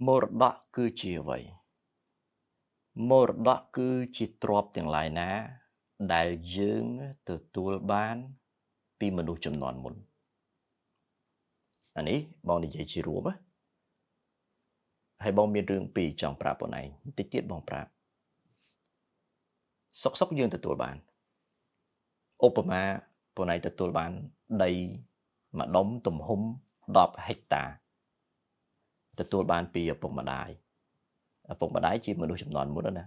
មរតកគឺជាអ្វីមរតកគឺជាទ្រព្យទាំងឡាយណាដែលយើងទទួលបានពីមនុស្សជំនាន់មុនអានេះបងនិយាយជារួមណាហើយបងមានរឿងពីរចង់ប្រាប់បងឯងបន្តិចទៀតបងប្រាប់សុកយើងទទួលបានឧបមាបងឯងទទួលបានដីមួយដុំទំហំ10ហិកតាទទួលបានពីឪពុកម្ដាយជាមនុស្សជំនាន់មុនណា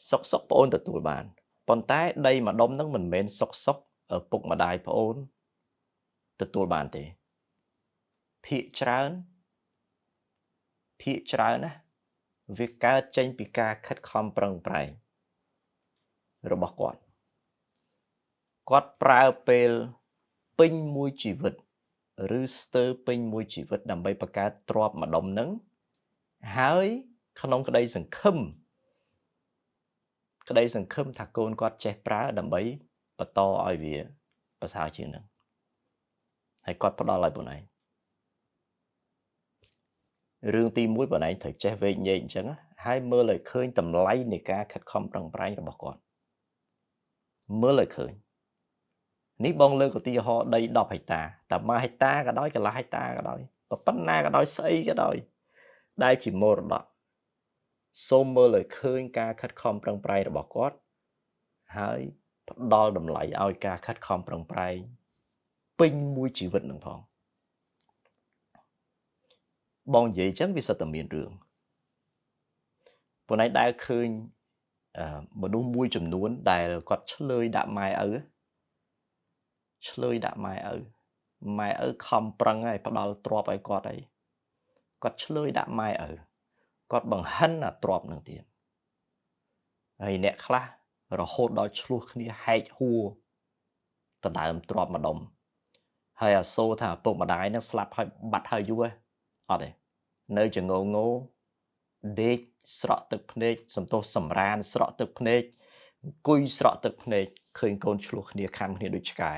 សុកប្អូនទទួលបានប៉ុន្តែដីមួយដុំហ្នឹងមិនមែនសុកឪពុកម្ដាយប្អូនទទួលបានទេភាគច្រើនណាវាកើតចេញពីការខិតខំប្រឹងប្រែងរបស់គាត់ប្រើពេលពេញមួយជីវិតឬស្ទើរពេញមួយជីវិតដើម្បីបង្កើតទ្រព្យម្ដុំហ្នឹងហើយក្នុងក្តីសង្ឃឹមថាកូនគាត់ចេះប្រើដើម្បីបន្តឲ្យវាប្រសើរជាងហ្នឹងហើយគាត់ផ្ដល់ឲ្យបងឯងរឿងទី1បងឯងត្រូវចេះវែកញែកអញ្ចឹងហើយមើលឲ្យឃើញតម្លៃនៃការខិតខំប្រឹងប្រែងរបស់គាត់មើលឲ្យឃើញនេះបងលើកឧទាហរណ៍ដី10ហិកតាតែ1ហិកតាក៏ដោយកន្លះហិកតាក៏ដោយប៉ុណ្ណាក៏ដោយស្អីក៏ដោយដែលជាមរតកសូមមើលឲ្យឃើញការខិតខំប្រឹងប្រែងរបស់គាត់ហើយផ្ដល់តម្លៃឲ្យការខិតខំប្រឹងប្រែងពេញមួយជីវិតនឹងផងបងនិយាយអញ្ចឹងវាសិតតែមានរឿងប៉ុន្តែដែលឃើញមនុស្សមួយចំនួនដែលគាត់ឆ្លើយដាក់ម៉ែឪម៉ែឪខំប្រឹងហើយផ្ដល់ទ្រព្យឲ្យគាត់ហើយគាត់ឆ្លើយដាក់ម៉ែឪគាត់បង្ហិនអាទ្រព្យនឹងទៀតហើយអ្នកខ្លះរហូតដល់ឆ្លោះគ្នាហែកហួរដណ្ដើមទ្រព្យម្ដុំហើយអាសូរថាឪពុកម្ដាយនឹងស្លាប់ហើយបាត់ហើយយូរអត់ទេនៅចងងដេកស្រក់ទឹកភ្នែកសំទោសសម្រានស្រក់ទឹកភ្នែកអង្គុយស្រក់ទឹកភ្នែកឃើញកូនឆ្លោះគ្នាខំគ្នាដូចឆ្កែ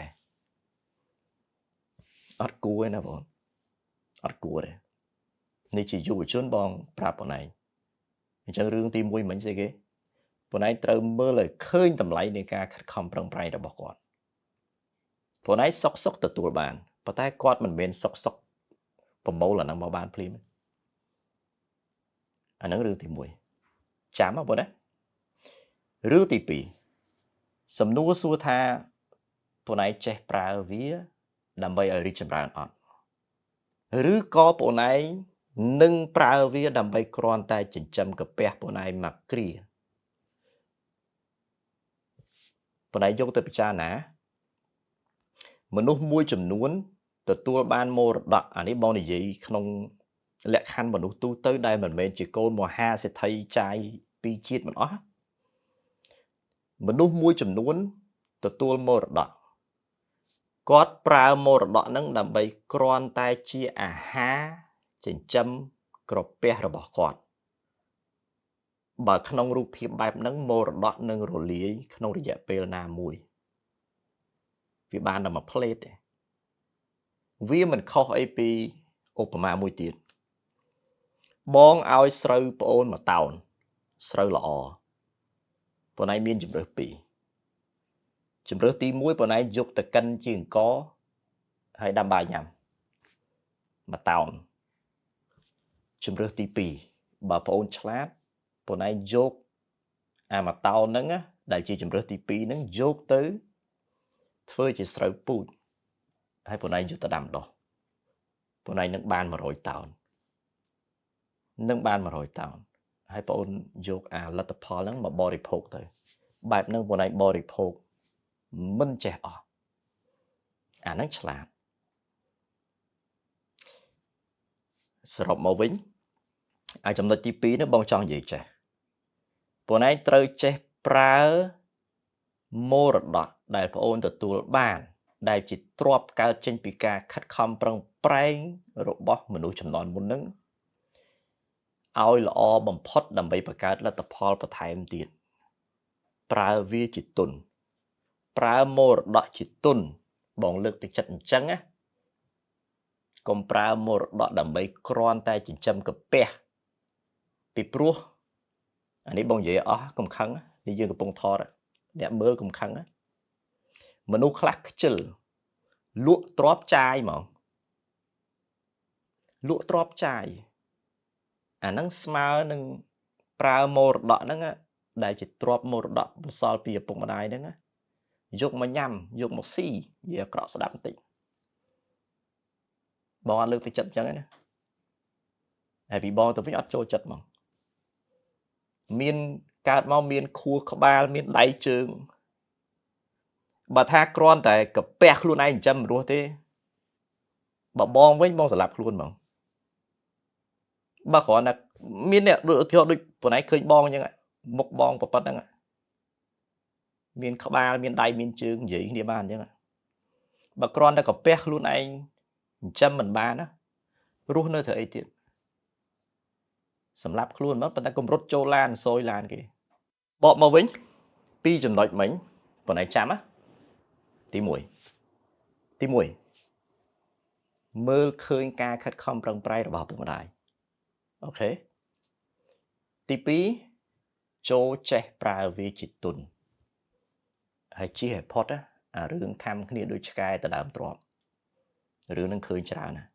អត់គួរទេណាបងអត់គួរទេនេះជាយុវជនបងប្រាប់បងឯងអញ្ចឹងរឿងទី1មិញស្អីគេបងឯងត្រូវមើលឲ្យឃើញតម្លៃនៃការខិតខំប្រឹងប្រែងរបស់គាត់បងឯងសុកទទួលបានប៉ុន្តែគាត់មិនមែនសុកប្រមូលអាហ្នឹងមកបានភ្លាមអាហ្នឹងរឿងទី1ចាំបងណារឿងទី2សំណួរសួរថាបងឯងចេះប្រើវាដើម្បីឲ្យរីកចម្រើនអត់ឬក៏បងឯងនឹងប្រើវាដើម្បីគ្រាន់តែចិញ្ចឹមកាពះបងឯងមកគ្រាបងឯងយកទៅពិចារណាមនុស្សមួយចំនួនទទួលបានមរតកអានេះបងនិយាយក្នុងលក្ខខណ្ឌមនុស្សទូទៅដែលមិនមែនជាកូនមហាសេដ្ឋីចាយពីជាតិមិនអស់មនុស្សមួយចំនួនទទួលមរតកគាត់ប្រើមរតកហ្នឹងដើម្បីគ្រាន់តែជាអាហារចិញ្ចឹមក្រពះរបស់គាត់បើក្នុងរូបភាពបែបហ្នឹងមរតកនឹងរលាយក្នុងរយៈពេលណាមួយវាបានតែមួយផ្លេតទេវាមិនខុសអីពីឧបមាមួយទៀតបងឲ្យស្រូវប្អូន1តោនស្រូវល្អបងឯងមានជម្រើស2ជម្រើសទី1បងឯងយកទៅកិនជាអង្ករហើយដាំបាយញ៉ាំ1តោនជម្រើសទី2បើប្អូនឆ្លាតបងឯងយកអា1តោនហ្នឹងដែលជាជម្រើសទី2ហ្នឹងយកទៅធ្វើជាស្រូវពូជហើយបងឯងយកទៅដាំដុះបងឯងនឹងបាន100តោនហើយបងអូនយកអាលទ្ធផលហ្នឹងមកបរិភោគទៅបែបហ្នឹងបងឯងបរិភោគមិនចេះអស់អាហ្នឹងឆ្លាតសរុបមកវិញចំណុចទី2នេះបងចង់និយាយចេះបងឯងត្រូវចេះប្រើមរតកដែលប្អូនទទួលបានដែលជាទ្រព្យកើតចេញពីការខិតខំប្រឹងប្រែងរបស់មនុស្សជំនាន់មុនហ្នឹងឲ្យល្អបំផុតដើម្បីបង្កើតលទ្ធផលបន្ថែមទៀតប្រើវាជាទុនប្រើមរតកជាទុនបងលើកទឹកចិត្តអញ្ចឹងណា កុំប្រើមរតកដើម្បីគ្រាន់តែចិញ្ចឹមកាពះពីព្រោះអានេះបងនិយាយអស់កំខឹងនេះយើងកំពុងថតអ្នកមើលកំខឹងមនុស្សខ្លះខ្ជិលលក់ទ្រព្យចាយហ្មងលក់ទ្រព្យចាយអាហ្នឹងស្មើនឹងប្រើមរតកហ្នឹងដែលជាទ្រព្យមរតកបន្សល់ពីឪពុកម្ដាយហ្នឹងយកមកញ៉ាំយកមកស៊ីវាអាក្រក់ស្ដាប់បន្តិចបងអត់លើកទឹកចិត្តអញ្ចឹងទេណាហើយពីបងទៅវិញអត់ចូលចិត្តហ្មងមានកើតមកមានខួរក្បាលមានដៃជើងបើថាគ្រាន់តែកាពះខ្លួនឯងចិញ្ចឹមរស់ទេបើបងវិញបងស្លាប់ខ្លួនហ្មងបើគ្រាន់តែមានអ្នកឧទាហរណ៍ដូចប៉ុណ្ណេះឃើញបងអញ្ចឹងមុខបងប៉ុណ្ណឹងមានក្បាលមានដៃមានជើងនិយាយគ្នាបានអញ្ចឹងបើគ្រាន់តែកាពះខ្លួនឯងចិញ្ចឹមមិនបានណារស់នៅធ្វើអីទៀតសម្រាប់ខ្លួនមកប៉ុន្តែកុំរត់ចូលឡានសយឡានគេបកមកវិញពីរចំណុចមិញប៉ុណ្ណេះចាំណាទី1មើលឃើញការខិតខំប្រឹងប្រែងរបស់ឪពុកម្ដាយអូខេទី2ចូលចេះប្រើវាជាទុនហើយជិះឲ្យផុតអារឿងខំគ្នាដូចឆ្កែទៅដើមទ្រាំរឿងនឹងឃើញច្រើនណា